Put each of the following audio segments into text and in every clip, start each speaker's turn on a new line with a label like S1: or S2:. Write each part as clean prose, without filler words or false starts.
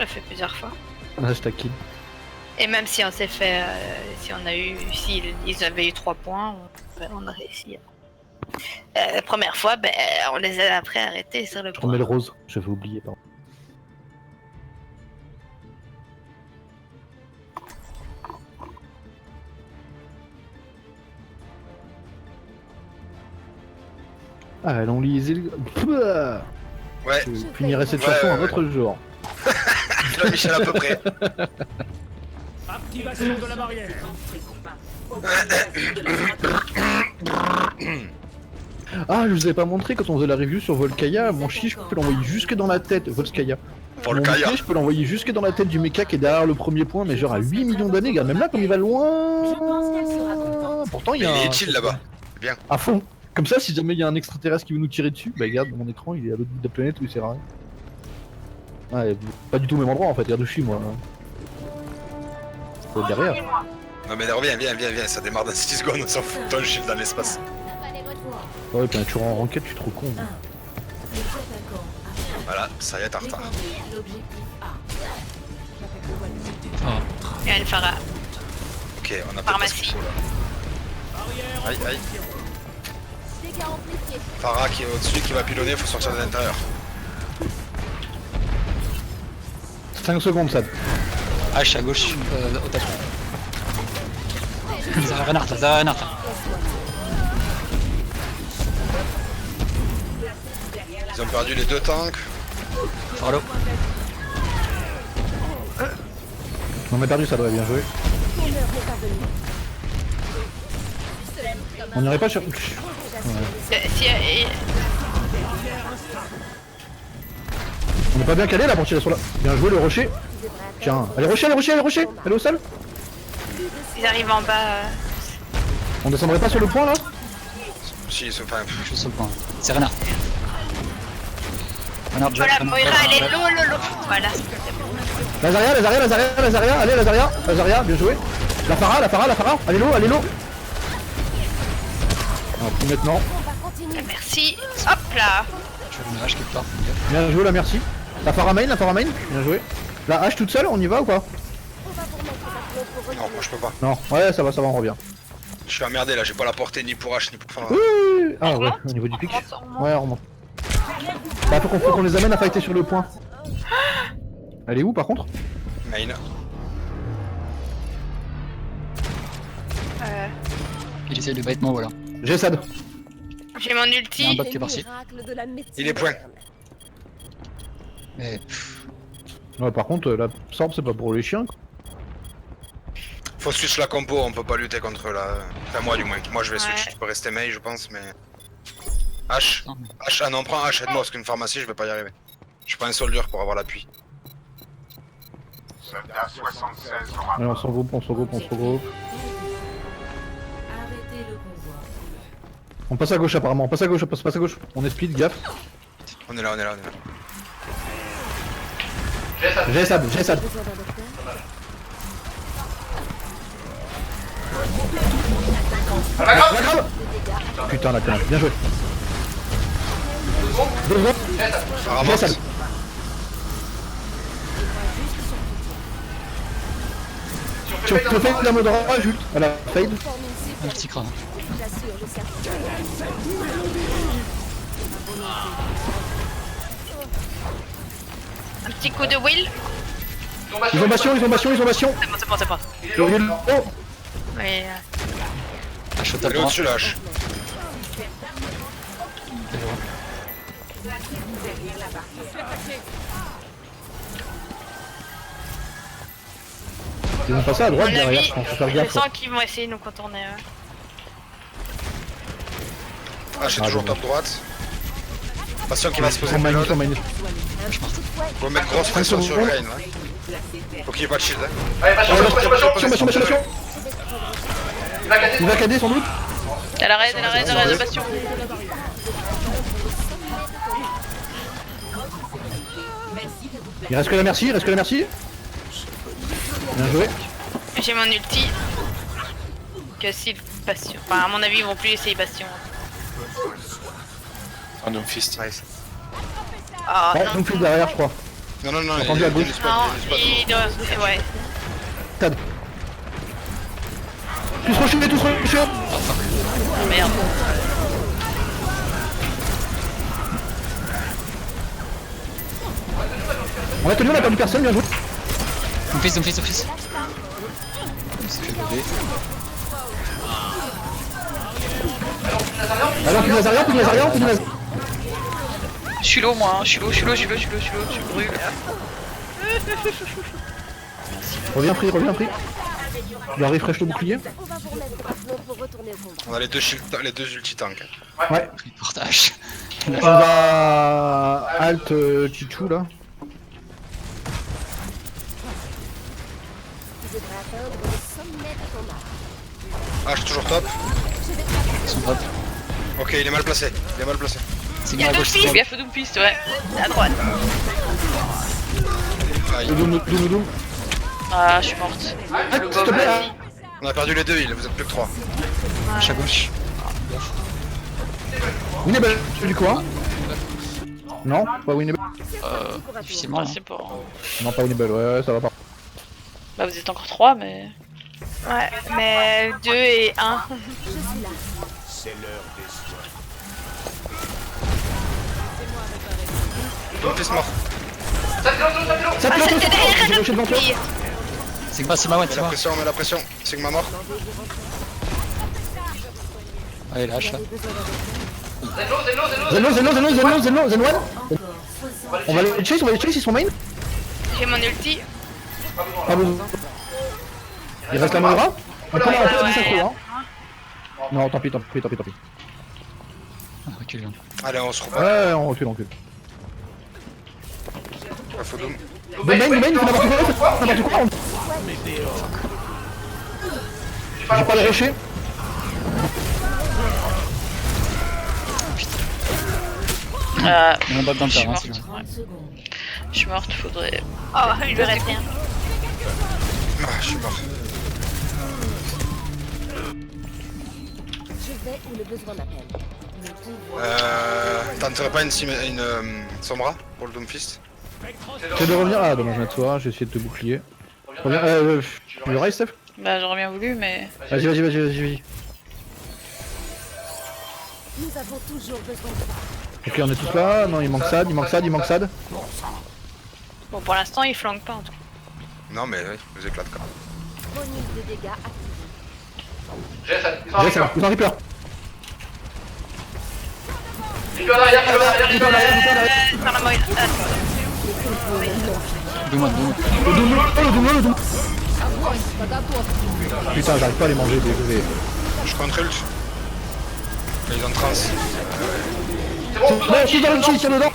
S1: l'a fait plusieurs fois.
S2: Ah, je taquine.
S1: Et même si on s'est fait, si on a eu, si ils avaient eu 3 points, on a réussi. La première fois, ben, on les a après arrêtés sur le
S2: Je
S1: point.
S2: remets le rose, j'avais oublié, pardon. Ah, allons liser le...
S3: Ouais,
S2: Je finirai cette
S3: Ouais,
S2: chanson
S3: ouais,
S2: un autre jour.
S3: là Michel à peu près.
S4: Activation de la barrière.
S2: Ah, je vous avais pas montré quand on faisait la review sur Volkaya, mon chi, je peux l'envoyer jusque dans la tête, Volskaya.
S3: Volkaya.
S2: Mon pied, je peux l'envoyer jusque dans la tête du mecha qui est derrière le premier point, mais genre à 8 millions d'années, regarde, même là, comme il va loin. Pourtant, il y a
S3: Il
S2: un...
S3: est chill là-bas. Bien.
S2: À fond. Comme ça, si jamais il y a un extraterrestre qui veut nous tirer dessus, bah regarde, mon écran, il est à l'autre bout de la planète où il sert à rien. Ouais, pas du tout au même endroit en fait, regarde où je suis moi. C'est derrière.
S3: Non mais reviens, viens, ça démarre dans 6 secondes, on s'en fout, ton shield dans l'espace.
S2: Ouais, puis un tueur en enquête, je suis trop con.
S3: Voilà, ça y est, t'es en retard.
S1: Il y a une Farah.
S3: Ok, on a peut-être
S1: Pharmacie.
S3: ce qu'il faut là. Aïe, aïe. Farah qui est au-dessus, qui va pilonner, faut sortir de l'intérieur.
S2: 5 secondes, ça.
S5: H à gauche, au tapis. Ça Renard.
S3: Ils ont perdu les 2 tanks.
S5: Farlo.
S2: On a perdu, ça doit bien jouer. On n'irait pas sur...
S1: Si,
S2: On est pas bien calé là pour tirer sur la... Bien joué le rocher. Tiens, allez rocher, allez au sol.
S1: ils arrivent en bas.
S2: On descendrait pas sur le point là?
S3: Si, ils sont enfin.
S5: Je suis sur le point. C'est Renard. Renard, Jack.
S1: Voilà, Moira, elle est low. Voilà.
S2: Lazaria, allez Lazaria, bien joué. La Farah, allez l'eau. Ah, plus maintenant.
S1: Merci. Hop là.
S5: Je fais une hache quelque part.
S2: Bien joué, la merci. La Farah main, bien joué. La hache toute seule, on y va ou pas?
S3: Non, moi je peux pas.
S2: Non, ouais, ça va, on revient.
S3: Je suis emmerdé là, j'ai pas la portée ni pour H ni pour. Enfin,
S2: Oui. Ah ouais, au niveau du pic. Ouais, on remonte. Bah, faut qu'on les amène à fighter sur le point. Elle est où par contre?
S3: main.
S5: Il essaye de bait moi, voilà.
S2: J'ai Sad.
S1: J'ai mon
S5: Il y a un
S1: ulti.
S5: bot qui est parti.
S3: Il est point.
S5: Mais
S2: Ouais, par contre, la sorbe, c'est pas pour les chiens quoi.
S3: Faut switch la compo, on peut pas lutter contre la. Enfin, moi du moins. Moi je vais switch,
S1: Ouais.
S3: tu peux rester main, je pense, mais. H. H, ah non, prends H, aide-moi parce qu'une pharmacie, je vais pas y arriver. Je prends un soldier pour avoir l'appui.
S2: Allez, on se regroupe. On passe à gauche apparemment, on passe à gauche. On est speed, gaffe.
S3: On est là.
S2: J'ai Sad. La grave. Putain la conne, bien joué. 2 secondes.
S3: Farah
S2: J'ai Sad.
S3: morte.
S2: Tu peux faire la mode droit, Jules. Voilà, fade.
S5: un petit crâne.
S1: Un petit coup de Will.
S2: Ils ont bastion.
S1: C'est bon.
S2: J'ai oublié le... Oh.
S1: Oui,
S5: H au
S3: Elle est
S5: tapis.
S3: au-dessus la H.
S2: Ils vont passer à droite
S1: mon
S2: derrière,
S1: avis,
S2: je pense, faut faire
S1: je
S2: gaffe.
S1: sens qu'ils vont essayer de nous contourner.
S3: H est
S2: Ah,
S3: toujours
S2: bon.
S3: top droite. Patient qui va se poser
S2: Ils
S3: le
S2: sont
S3: payload. Faut mettre grosse pression sur le
S2: secondes.
S3: Rain là. Faut qu'il y ait pas de shield. Hein.
S2: Bastion. Il va cader sans doute.
S1: Elle arrête de bastion.
S2: Il reste que la merci. Bien joué.
S1: J'ai mon ulti. Que si le bastion. Enfin, à mon avis, ils vont plus essayer bastion.
S3: Un homme fist. Nice.
S1: Oh
S2: Ouais,
S1: non.
S2: on me file derrière, je crois.
S3: Non, non, non,
S2: Entendu à gauche.
S3: il spawn,
S1: Non,
S3: il spawn.
S1: il doit... Ouais.
S2: Tous rushés, tous rushés.
S1: Oh, merde.
S2: On a tenu, on a perdu personne, bien joué.
S5: Doomfist. C'est fait lever.
S2: Alors, plus Nazarian, plus Nazarian, plus Nazarian.
S4: Je suis low moi, je brûle.
S2: Reviens free. Il a refresh le bouclier.
S6: On va vous remettre à flot pour retourner au combat.
S3: On a les deux ulti-tanks.
S2: Ouais.
S5: Portage.
S2: On va alt Chichu là.
S6: Tu devrais atteindre le sommet de ton art.
S3: H toujours top.
S5: Ils sont top.
S3: Ok, il est mal placé.
S5: Sigma à gauche,
S1: Doomfist.
S5: Sigma.
S4: Gaffe Doomfist, ouais.
S1: À droite.
S3: Aïe.
S2: Doum.
S4: Ah, je suis morte.
S2: Alt, s'il te plaît.
S3: On a perdu les deux îles, vous êtes plus que 3.
S5: À gauche.
S2: Winnable, du coup hein. Non, pas Winnable.
S5: Difficilement.
S4: Ah,
S5: Hein.
S4: c'est pas...
S2: Non, pas Winnable, ouais, ça va pas.
S4: Bah vous êtes encore 3 mais...
S1: Ouais, mais 2 et 1.
S3: Fils mort.
S2: Ça pilote, j'ai gauché devant toi.
S5: Sigma, one, Sigma.
S3: On met la pression. Sigma mort.
S5: Allez, la hache là.
S2: Zen one. On va les chase, ils sont main.
S1: J'ai mon ulti.
S2: Pas besoin. Il reste la Moira. On peut la
S1: Ouais.
S2: synchro hein. Non, tant pis.
S5: Ah, recule. Hein.
S3: Allez, on se rebat.
S2: Ouais, on recule.
S3: Faut Doom.
S2: Main, il faut n'importe quoi. J'ai pas les rochers.
S5: Il y a un bot dans le
S4: je suis
S5: terrain,
S4: morte.
S5: celui-là.
S4: Ouais. Je suis morte, faudrait...
S1: Oh, il lui reste rien.
S3: Ah, je suis mort.
S6: Je vais où le besoin m'appelle.
S3: T'enterrais pas une Sombra pour le Doomfist?
S2: T'essaies de revenir. Ah, dommage, de toi. J'ai essayé de te bouclier. Reviens. Tu le raise, Steph?
S4: Bah j'aurais bien voulu mais...
S2: Vas-y.
S6: Nous avons toujours besoin de toi.
S2: Ok, on est tous là. Non, il manque Sad.
S1: Bon, pour l'instant, il flanque pas en tout cas.
S3: Non, mais oui, vous éclate quand même.
S6: Bonus de dégâts activé.
S2: Ouais, ça va. Ils ont Reaper.
S1: Par la moyenne.
S5: Doom.
S2: Putain, j'arrive pas à les manger, désolé.
S3: Je contre ult. Ils ont trans.
S2: Non, je suis dans le cheat, tiens dedans.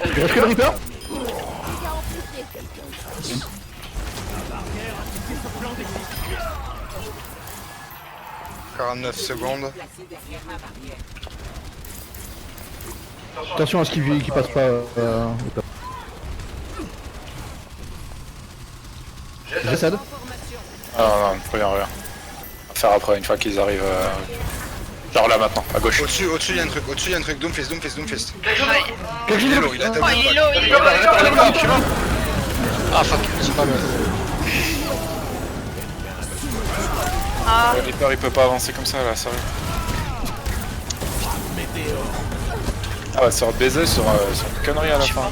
S2: Il reste que le Reaper.
S3: 49 secondes.
S2: Attention à ce qu'il passe pas. J'ai Sad.
S7: Ah non, faut rien. Faire après, une fois qu'ils arrivent. Genre là maintenant, à gauche.
S3: Au-dessus, il y a un truc. Doomfist.
S2: Quelque
S3: Il est
S2: chose
S3: low, il a
S1: Oh, il est low.
S5: Ah fuck, j'ai pas le...
S1: Ah,
S7: Le Reaper il peut pas avancer comme ça là, sérieux. Ah ouais, sur baiser sur une connerie à la fin.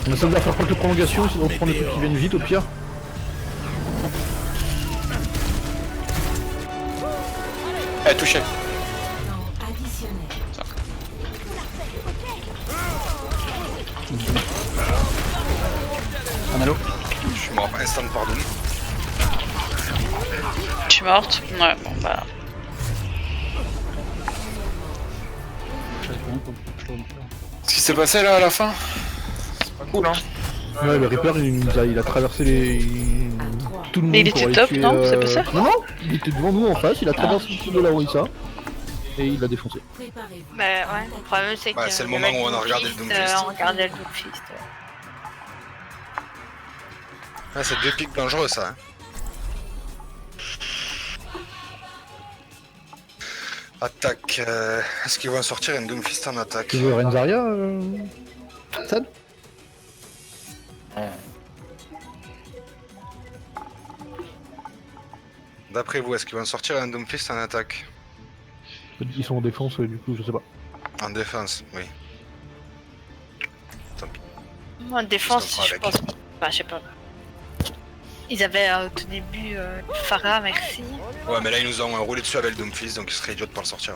S2: On essaie de faire quelques prolongations, essayer de reprendre les trucs qui viennent vite au pire.
S7: Eh, touché.
S5: Un halo.
S3: Je suis mort, instant pardon.
S4: Je suis morte. Ouais, bon bah...
S7: Ce qui s'est passé là à la fin, c'est pas cool hein.
S2: Ouais, le Reaper il a traversé tout le monde.
S4: Mais il était
S2: pour aller
S4: top,
S2: tuer,
S4: non C'est pas ça
S2: Non, il était devant nous en face, il a traversé tout de la Orisa et il l'a défoncé.
S1: bah ouais, le problème c'est que.
S3: Ouais, c'est le moment où on a regardé le Doomfist.
S1: On regardait le Doomfist.
S3: Ah, c'est deux pics dangereux ça. Hein. Attaque. Est-ce qu'ils vont sortir une Doomfist en attaque?
S2: Tu veux Renzaria Sad?
S3: D'après vous, est-ce qu'ils vont sortir un Doomfist en attaque?
S2: Ils sont en défense, du coup, je sais pas.
S3: En défense, oui.
S1: En défense,
S3: Qu'est-ce qu'on
S1: je
S3: fera
S1: pense. Enfin, je sais pas. Ils avaient au tout début Farah, merci.
S3: Ouais, mais là ils nous ont roulé dessus avec le Doomfist, donc il serait idiot de pas le sortir.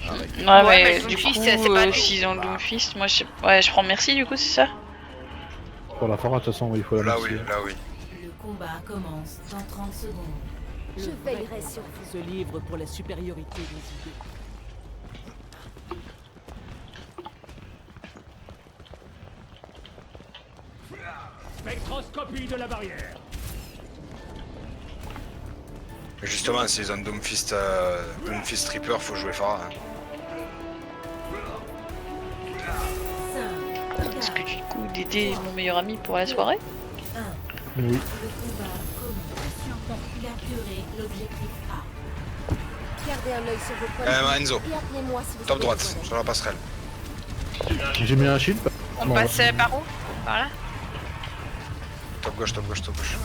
S4: Ouais,
S1: Ouais,
S4: mais
S1: mais
S4: du coup,
S1: Doomfist, c'est pas lui.
S4: s'ils ont le Doomfist, moi je prends merci du coup, c'est ça?
S2: Pour la Farah, de toute façon, il faut la
S3: Là
S2: lancer.
S3: oui, là oui.
S8: Le combat commence dans 30 secondes.
S6: Je veillerai sur vous.
S9: Se livre pour la supériorité des idées. Spectroscopie de la barrière.
S3: Mais justement, s'ils ont Doomfist, Doomfist Reaper, faut jouer Farah. Hein.
S4: Est-ce que du coup d'aider mon meilleur ami pour la soirée?
S2: Oui.
S8: Le combat commence. Capturez l'objectif A.
S6: Gardez un œil sur vos points.
S3: Enzo,
S6: Et appelez-moi si vous
S3: top
S6: avez
S3: droite,
S6: besoin d'aide.
S3: sur la passerelle.
S2: J'ai mis un shield.
S1: On
S2: Non,
S1: passe par où? Par là?
S3: Top gauche, top gauche, top gauche.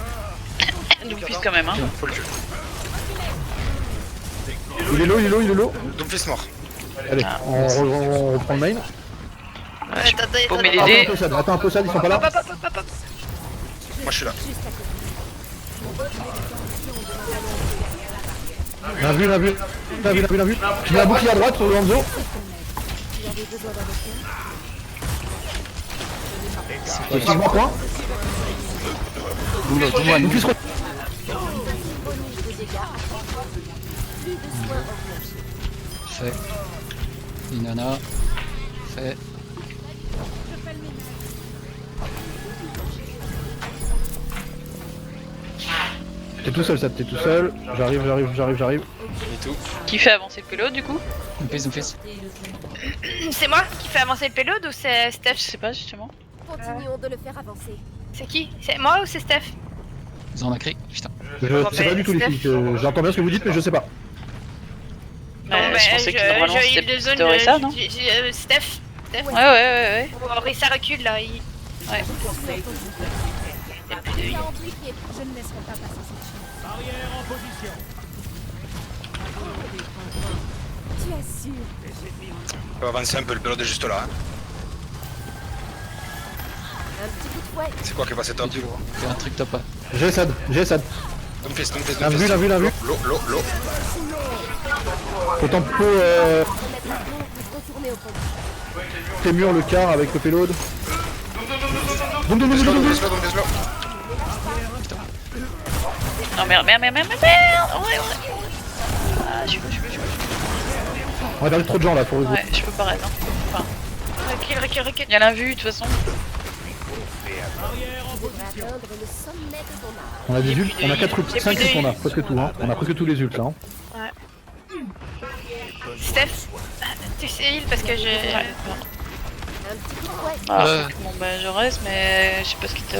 S4: Doomfist quand même, hein.
S3: Faut le tuer.
S2: Il est low, il est low, il est low.
S3: Doomfist mort.
S2: Allez,
S4: Ah.
S2: on reprend le main.
S1: Attendez,
S4: Faut
S1: attendez.
S4: m'aider.
S2: Attends un peu Sad, ils sont pas là.
S3: Moi je suis là.
S2: Bien vu, bien vu. Bien vu, bien vu, bien vu. Je mets un bouclier à droite sur le Hanzo.
S6: Vous avez besoin d'un docteur?
S2: C'est moi quoi. Doomfist re-
S6: Bonus de dégâts. Plus de soins enclenchés.
S5: Fait. Inanna. Fait.
S2: T'es tout seul, Sad, t'es tout seul. J'arrive.
S3: Et tout.
S4: Qui fait avancer le pélo du coup?
S5: Doomfist.
S1: C'est moi qui fais avancer le payload ou c'est Steph?
S4: Je sais pas justement.
S6: Continuons de le faire avancer.
S1: C'est qui? C'est moi ou c'est Steph?
S5: Ils ont la cri. Putain.
S2: Je sais pas du tout les filles. J'entends bien ce que vous dites, mais je sais pas.
S4: Je pensais que normalement c'était Torre ça, non?
S1: Steph.
S4: Ouais.
S1: Oh, ça recule là. Il...
S4: Ouais.
S6: Ça amplifié. Je ne laisserai pas passer cette chance.
S9: Barrière en position.
S6: Tu assures.
S3: On peut avancer un peu, le payload est juste là. Hein.
S6: Un petit coup de fouet.
S3: C'est quoi qui est passé top?
S5: Fais un truc top.
S2: J'ai Sad.
S3: Doomfist, Doomfist,
S2: L'a vu.
S3: L'eau.
S2: Autant peu
S6: Remettre à flot, vous retournez au combat.
S2: tes murs le quart avec le payload.
S3: Doomfist l'eau.
S4: Non merde. Ouais. Ah, je suis
S2: On a perdu trop de gens là pour le coup.
S4: Ouais, je peux pas arrêter. Hein. Enfin,
S1: Recule.
S4: y a l'invue de toute façon.
S6: Tu devrais atteindre le sommet de ton art.
S2: On a des ults, on a 4 ults, 5 ults on a, presque tout hein. On a presque tous les ults là hein.
S1: Steph, tu sais heal parce que je...
S4: Ouais.
S6: Un petit coup de fouet.
S4: Ah, bon bah je reste mais je sais pas ce qui te...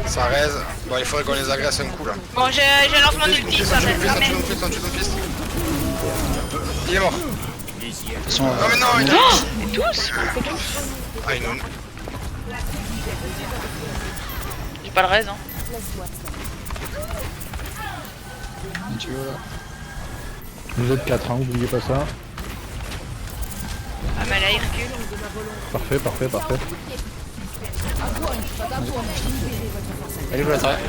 S3: Ça raise. Bon, il faudrait qu'on les agresse un coup là.
S1: Bon, je lance mon ulti sur le... Ah, mais...
S3: On tue Doomfist. Il est mort.
S5: De toute façon,
S3: Non mais non, il est...
S4: Oh, et tous? Pourquoi tous?
S3: Ah, il nous...
S4: J'ai pas le raise hein.
S6: Laisse-moi ça.
S5: tu veux là.
S2: Vous êtes 4 hein, oubliez pas ça.
S1: Ah mais là il recule.
S2: Parfait.
S5: Allez, vous la traite.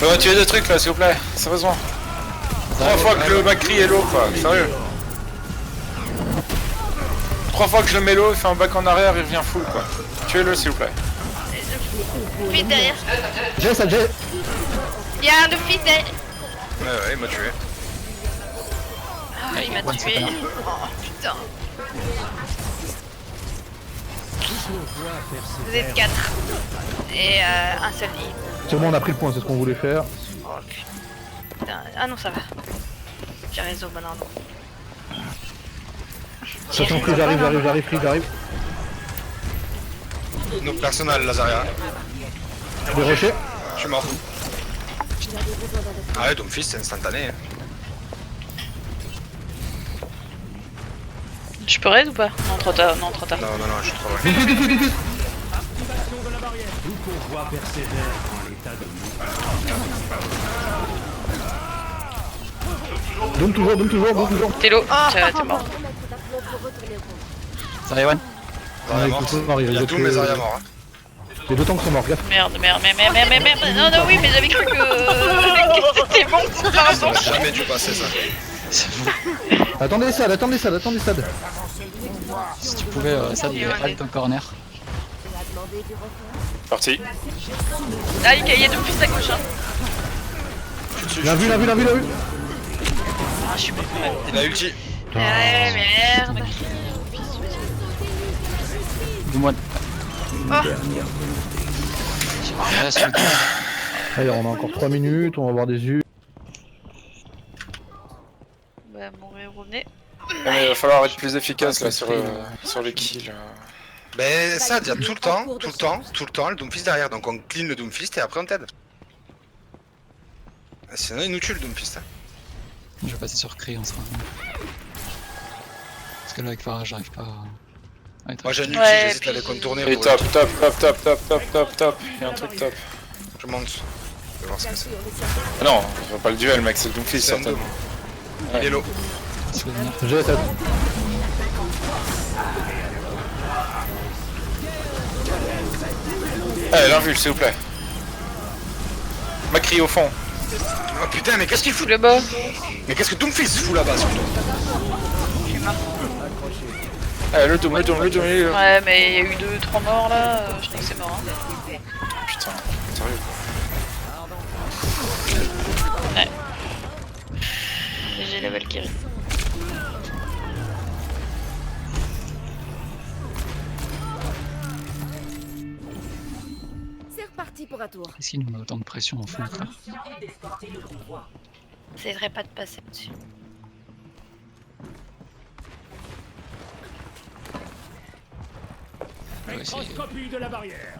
S7: On va tuer deux trucs là, s'il vous plaît. Sérieusement. 3 fois que le Macri est low, quoi. Sérieux. 3 fois que je le mets low, il fait un back en arrière, il revient full, quoi. Tuez-le, s'il vous plaît.
S1: Vite derrière.
S2: J'ai ça, j'ai.
S1: Il y a un Doomfist derrière.
S3: Ouais, il m'a tué.
S1: Ah, il m'a tué. Oh putain. Vous êtes 4. Et un seul heal.
S2: C'est bon, on a pris le point, c'est ce qu'on voulait faire.
S1: Oh putain. Ah non, ça va. J'ai raison, bon ordre.
S2: Sachant que j'arrive.
S3: Nos personnels, Lazaria.
S2: Des rochers.
S3: Je suis mort.
S6: Vous avez besoin d'un docteur.
S3: Ah ouais, Doomfist c'est instantané. Hein.
S4: Je peux raid ou pas? Non, trop tard. Non, trop tard.
S3: Non, je suis trop loin.
S9: Activation de la barrière. Tout convoi persévère en l'état de
S2: Donne toujours.
S4: T'es low. T'es mort.
S6: Remettre d'aplomb pour retourner au combat.
S5: Ça Rewan.
S3: Zarya
S2: Ouais,
S3: mort.
S2: écoute, Marie,
S3: Il y a
S2: les
S3: tous
S2: autres,
S3: mes Zarya morts. Hein.
S2: Les deux tanks sont morts, gaffe.
S4: Merde. Non, oui, mais j'avais cru que c'était bon.
S3: Ça aurait jamais dû passer ça.
S5: C'est bon.
S2: Attendez Sad.
S5: Si tu pouvais, ça, il y a Alt en corner.
S6: Tu as demandé du renfort.
S7: Parti.
S4: Ah, il y a deux pistes à gauche. Hein.
S2: Bien vu.
S4: Ah, je suis pas prêt.
S3: Il a ulti.
S1: Ouais, merde.
S5: Dis-moi.
S1: Oh.
S2: Allez, on a encore 3 minutes, on va avoir des yeux.
S4: Bah, mon héros venait.
S7: Mais il va falloir être plus efficace là sur les kills.
S3: Ben ça, il y a tout le temps, le Doomfist derrière. Donc on clean le Doomfist et après on t'aide. Sinon il nous tue le Doomfist. Hein.
S5: Je vais passer sur Cree, on sera. Parce que là, avec Farah, j'arrive pas à être.
S3: Moi j'ai un ulti,
S4: Ouais,
S3: j'hésite à les contourner
S7: Et
S3: pour
S7: top. Il y a un truc top.
S3: Je monte. Je vais voir ce que c'est.
S7: Ah non, on va pas le duel mec, c'est le Doomfist
S3: C'est un
S7: certainement.
S3: Il est low.
S5: Tu veux venir?
S2: J'ai Sad.
S7: Allez, l'invul s'il vous plaît. Macri au fond.
S3: Oh putain, mais qu'est-ce qu'il fout?
S4: Le bas.
S3: Mais qu'est-ce que Doomfist fout là-bas surtout?
S7: Allez, le Doom, il est là.
S4: Ouais, mais il y a eu 2-3 morts là. Je crois que c'est mort. Hein.
S7: Putain, sérieux.
S4: J'ai la Valkyrie.
S6: C'est reparti pour un tour.
S5: Ici, nous, on a autant de pression en full, frère.
S1: J'essaierai pas de passer dessus.
S5: Ouais, c'est-
S9: Microscopie de la barrière.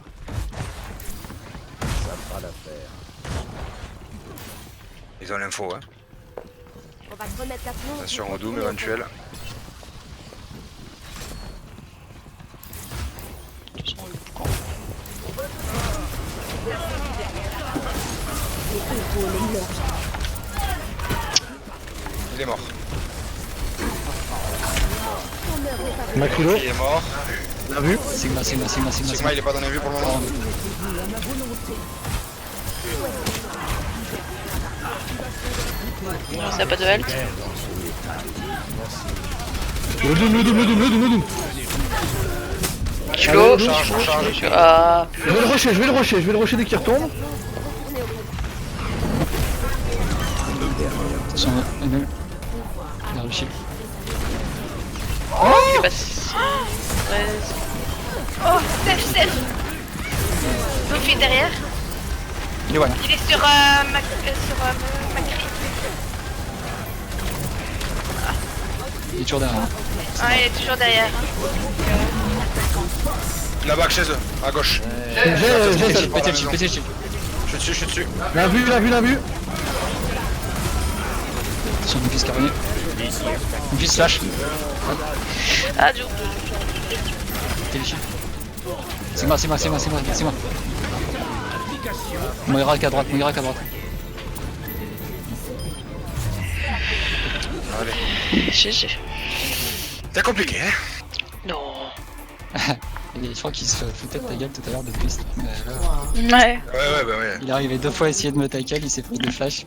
S3: Ils ont l'info, hein.
S6: On va te remettre d'aplomb.
S3: Attention au Doom éventuel.
S4: De toute façon, le boucan.
S3: Il est mort.
S2: Macrilo,
S3: Il est mort.
S2: bien vu.
S5: Sigma.
S3: Sigma il est pas dans la vue pour le moment.
S4: Non, ça a pas de halt.
S2: Le Doom.
S4: Culot.
S3: Charge.
S4: Ah.
S2: Je vais le rusher dès qu'il retombe.
S5: Attention, Emile. Vers le shield.
S4: Il est passé. 13.
S1: Oh, Steph. Doomfist derrière.
S5: Il est voilà.
S1: Il est sur Macri.
S5: Il est toujours derrière.
S1: Ah, il est toujours derrière.
S3: Là-bas chez eux, à gauche.
S2: J'ai Sad.
S5: Pétez le shield.
S3: Je suis dessus.
S2: Bien vu.
S5: Attention, Doomfist qui est revenu. Doomfist slash.
S4: Ah, dur.
S5: Pétez le shield. Sigma. Moira à droite.
S3: Allez.
S4: GG.
S3: C'est compliqué, hein.
S4: Non.
S5: Et je crois qu'il se foutait de ta gueule tout à l'heure de Beast. Mais là,
S4: Ouais.
S3: Ouais.
S5: il est arrivé 2 fois à essayer de me tackle, il s'est pris des flashs.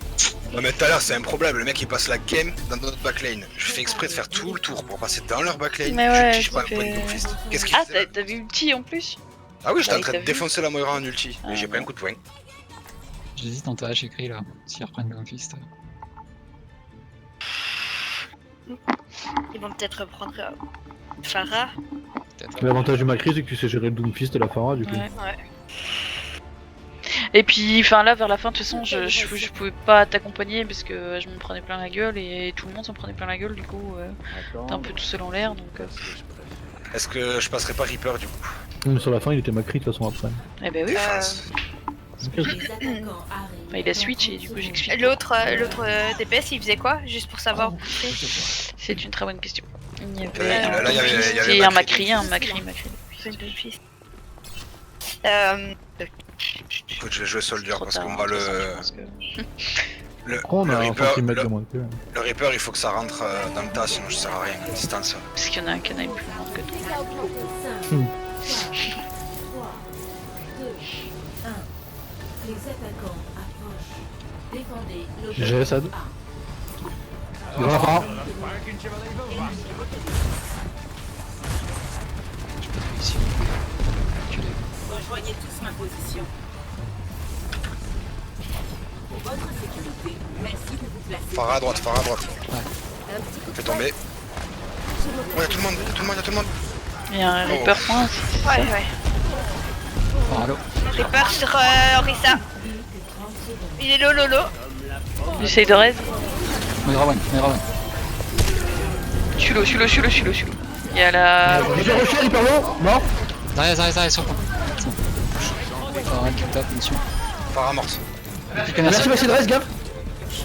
S3: Non mais tout à l'heure c'est un problème, le mec il passe la game dans notre backlane. Je fais exprès de faire tout le tour pour passer dans leur backlane.
S4: Mais ouais,
S3: je pige pas un
S4: c'était-
S3: point de Doomfist. Qu'est-ce qu'il
S4: Ah,
S3: fait là
S4: t'as vu ulti en plus?
S3: Ah oui, j'étais en
S4: Ouais,
S3: train
S4: t'as
S3: de
S4: vu
S3: défoncer la Moira en ulti, mais
S4: Ah,
S3: j'ai pris un coup de poing.
S5: J'hésite entre H et Cree là, s'ils reprennent Doomfist.
S1: Ils vont peut-être reprendre Farah.
S5: Peut-être.
S2: L'avantage du Macri, c'est que tu sais gérer le Doomfist et la Farah du coup.
S4: Ouais. Et puis, enfin là, vers la fin, de toute façon, je pouvais pas t'accompagner parce que je me prenais plein la gueule et tout le monde s'en prenait plein la gueule. Du coup, t'es un peu tout seul en l'air. Donc,
S3: Est-ce que je passerai pas Reaper du coup?
S2: Même sur la fin, il était Macri de toute façon après.
S4: eh ben oui.
S3: Enfin,
S8: Les attaquants arrivent.
S4: Enfin, il a switch et du coup j'explique.
S1: L'autre DPS, il faisait quoi? Juste pour savoir.
S4: C'est une très bonne question. Il y
S3: Là,
S4: avait
S3: il y avait
S4: un
S3: Macri.
S4: Macri.
S3: Écoute, je vais jouer Soldier
S4: Trop
S3: parce
S4: tard,
S3: qu'on va le.
S4: je pense que-
S2: Après, on a un
S3: Reaper,
S2: centimètre de moins que.
S3: Le Reaper, il faut que ça rentre dans le tas, sinon je sers à rien à distance.
S4: Parce qu'il y en a un qui en a une plus grande que toi.
S6: Dégâts augmentés.
S8: 5, 4, 3, 2, 1. Les attaquants approchent. Défendez
S2: GG,
S8: l'objectif
S2: Sad.
S8: A.
S2: Devant la fin.
S9: The Franken Chevalier will rock.
S5: Je peux pas ici. Reculez.
S8: Rejoignez tous ma position. Pour votre sécurité, merci de vous placer.
S3: Phara à droite, Phara à droite.
S6: Un petit coup de
S3: Fais tomber. Oh, y'a tout le monde, y'a tout le monde.
S4: Il y a un Reaper point aussi.
S1: Ouais.
S5: Oh, allô.
S1: Reaper sur Orisa. Il est lolo.
S4: J'essaye de raise.
S5: Rawan.
S4: Je suis low. Il y a la.
S2: Hyper rocher, hyper low. Mort.
S5: Derrière, sur le point. C'est bon. Rawan qui tape, dessus.
S3: Phara morte.
S5: Plus qu'un merci.
S2: Merci, reste, gaffe.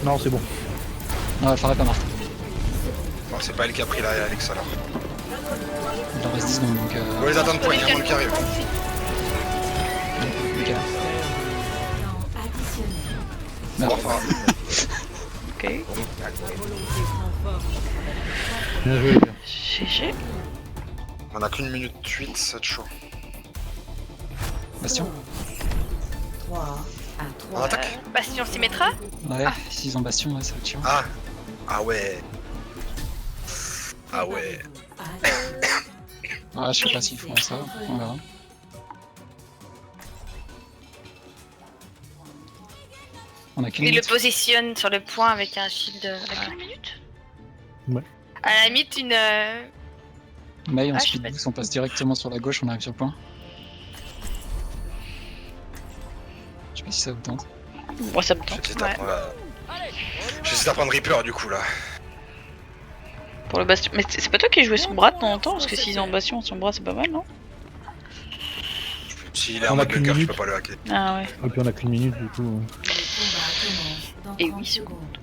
S2: Non, c'est bon.
S5: Non, elle fera pas morte.
S3: Bon, c'est pas elle qui a pris la Alex alors.
S5: Il en reste 10 secondes donc.
S3: On va les attendre point, y'a un monde qui arrive.
S5: Nickel.
S3: Au revoir, Phara.
S4: Ok.
S2: Bien joué, les gars.
S4: GG.
S3: On a qu'une minute 8, c'est chaud.
S5: Bastion.
S8: 3 à 3.
S3: On attaque?
S1: Bastion s'y mettra.
S5: Ouais, s'ils ont bastion, ouais, ça va être chiant.
S3: Ah ouais. Ah ouais.
S5: Ouais, je sais pas s'ils font ça, on verra. On a qu'une
S1: Il le
S5: minute.
S1: positionne sur le point avec un shield. Avec une minute.
S2: Ouais.
S1: À la limite, une.
S5: May, on
S1: Ah, je
S5: speed
S1: sais pas.
S5: boost, on passe directement sur la gauche, on arrive sur le point. Je sais pas si ça vous tente.
S4: Moi ça me tente.
S3: J'hésite à prendre Reaper du coup là.
S4: Pour le bastion. Mais c'est pas toi qui jouais son bras de temps en temps? Parce que s'ils sont en bastion, son bras c'est pas mal, non?
S3: S'il est
S2: On
S3: en
S2: a
S3: mode
S2: qu'une
S3: bunker, je
S2: minute.
S3: peux pas le hacker.
S4: Ah ouais.
S2: Et puis on a qu'une minute, du coup.
S4: Et
S8: Et
S4: 8
S8: oui,
S4: secondes.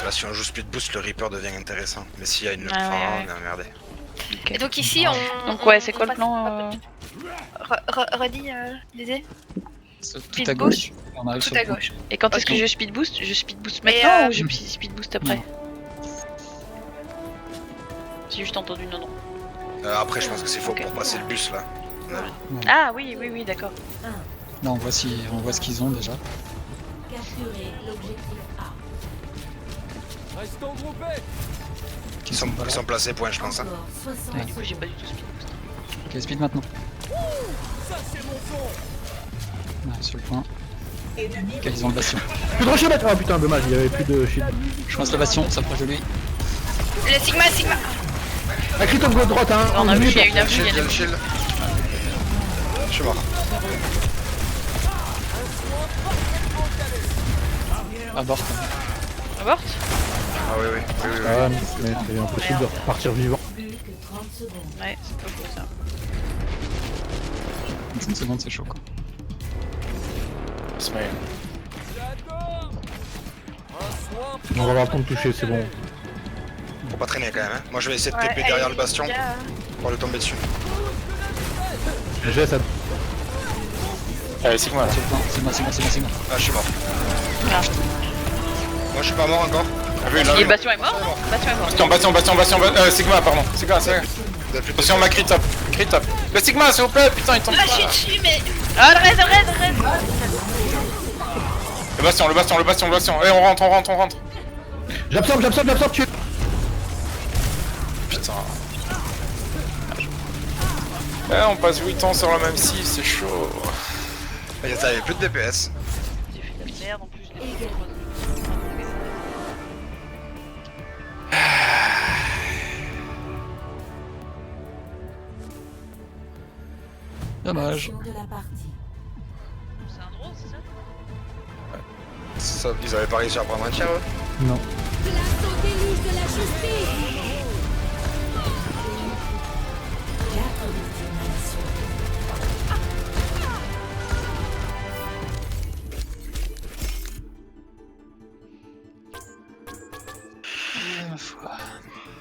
S3: Là, si on joue speed boost, le Reaper devient intéressant. Mais s'il y a une
S4: Ah ouais,
S3: Phara,
S4: ouais.
S3: on est emmerdé.
S1: Et donc ici, on.
S4: Donc ouais, c'est quoi le
S1: on
S4: plan
S1: Redis, disais.
S5: Tout
S1: Speed
S5: à gauche, on arrive
S1: Tout
S5: sur le
S1: à
S5: point.
S1: gauche.
S4: Et quand est-ce
S1: Ok.
S4: que je speed boost? Je speed boost
S1: Mais,
S4: maintenant ou je speed boost après?
S5: Non.
S4: J'ai juste entendu non.
S3: Après, je pense que c'est faux
S4: Ok.
S3: pour passer le bus là.
S4: Ah oui, d'accord.
S5: Là, on voit ce qu'ils ont déjà.
S8: capturer l'objectif A.
S9: Restons groupés.
S3: Ils sont placés point, je pense. Hein.
S8: Encore 60
S5: Ouais.
S4: Du coup j'ai pas du tout speed boost.
S5: Ok, speed maintenant.
S9: Ça, c'est mon son.
S5: On arrive sur le point. Ok, ils ont le bastion.
S2: Plus de rocher, mettre. Ah putain, dommage, il y avait plus de shield.
S5: Je pense le bastion, on s'approche de lui.
S1: Le Sigma.
S2: La crit of droite, hein.
S4: On a vu, il y a une avenue,
S3: Shield,
S4: il y a une
S3: shield. Je suis mort.
S5: Abort.
S4: Avorte?
S3: Ah oui.
S2: Ah, mais c'est impossible de repartir vivant.
S8: plus que 30 secondes.
S4: Ouais, c'est pas faux ça.
S5: 25 secondes, c'est chaud quoi.
S7: Smile.
S9: D'accord. Un soin.
S2: On va avoir le temps de toucher, c'est bon.
S3: Faut pas traîner quand même. Hein. Moi, je vais essayer de
S1: Ouais,
S3: TP derrière
S1: allez,
S3: le bastion
S1: les gars.
S3: pour le tomber dessus.
S2: GG, ça.
S7: Allez, c'est moi là.
S5: Sur le point, c'est moi.
S3: Ah, je suis mort.
S4: Ah.
S3: Moi, je suis pas mort encore.
S7: Ah oui, là,
S4: Et
S7: oui.
S4: Bastion est mort? Bastion est mort.
S7: Bastion, Sigma, pardon. Sigma. Attention, ma crit top. Le Sigma, s'il vous plaît, putain, il tombe
S1: Ah,
S7: pas.
S1: je suis dessus, mais.
S4: Ah, le raid.
S7: Le bastion. Eh, on rentre.
S2: J'absorbe, tu.
S7: Putain. Eh, on passe 8 ans sur la même cible, c'est chaud.
S3: Il y avait plus de DPS.
S4: J'ai fait de la merde en plus, je l'ai fait.
S5: Dommage.
S8: Fin de la partie.
S4: C'est un drone, c'est ça?
S3: Ça, ils avaient pas réussi à prendre un tir eux.
S2: Non.
S6: Place au déluge de la justice.
S8: 4 victimes à la suite.
S5: ma foi.